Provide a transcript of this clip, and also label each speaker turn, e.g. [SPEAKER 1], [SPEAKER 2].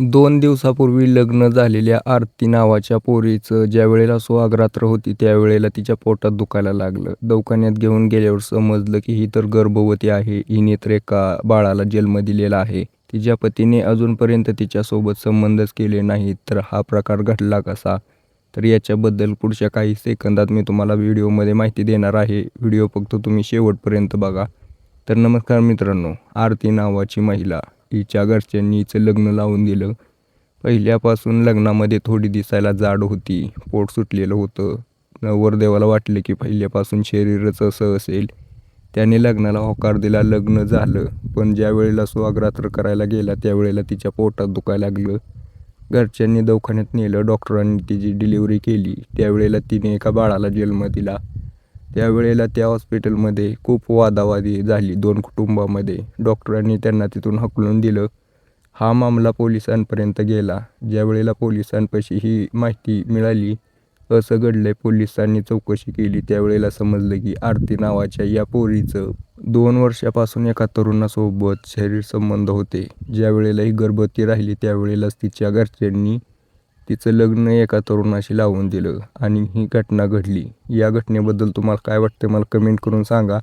[SPEAKER 1] 2 दिवसापूर्वी लग्न झालेल्या आरती नावाच्या पोरीचं ज्यावेळेला सुहागरात्र होती त्यावेळेला तिच्या पोटात दुखायला लागलं. दवाखान्यात घेऊन गेल्यावर समजलं की ही तर गर्भवती आहे. हिने तर एका बाळाला जन्म दिलेला आहे. तिच्या पतीने अजूनपर्यंत तिच्यासोबत संबंधच केले नाहीत. तर हा प्रकार घडला कसा? तर याच्याबद्दल पुढच्या काही सेकंदात मी तुम्हाला व्हिडिओमध्ये माहिती देणार आहे. व्हिडिओ फक्त तुम्ही शेवटपर्यंत बघा. तर नमस्कार मित्रांनो, आरती नावाची महिला, हिच्या घरच्यांनी हिचं लग्न लावून दिलं. पहिल्यापासून लग्नामध्ये थोडी दिसायला जाड होती, पोट सुटलेलं होतं. नवरदेवाला वाटले की पहिल्यापासून शरीरच असं असेल. त्याने लग्नाला होकार दिला, लग्न झालं. पण ज्या वेळेला सुहागरात्र करायला गेला त्यावेळेला तिच्या पोटात दुखायला लागलं. घरच्यांनी दवाखान्यात नेलं, डॉक्टरांनी तिची डिलिव्हरी केली. त्यावेळेला तिने एका बाळाला जन्म दिला. त्यावेळेला त्या हॉस्पिटलमध्ये खूप वादावादी झाली 2 कुटुंबामध्ये. डॉक्टरांनी त्यांना तिथून हाकलून दिलं. हा मामला पोलिसांपर्यंत गेला. ज्यावेळेला पोलिसांपाशी ही माहिती मिळाली, असं घडलंय, पोलिसांनी चौकशी केली. त्यावेळेला समजलं की आरती नावाच्या या पोरीचं 2 वर्षापासून एका तरुणासोबत शरीरसंबंध होते. ज्यावेळेला ही गर्भवती राहिली त्यावेळेलाच तिच्या घरच्यांनी तिचं लग्न एका तरुणाशी लावून दिलं आणि ही घटना घडली. या घटनेबद्दल तुम्हाला काय वाटतं मला कमेंट करून सांगा.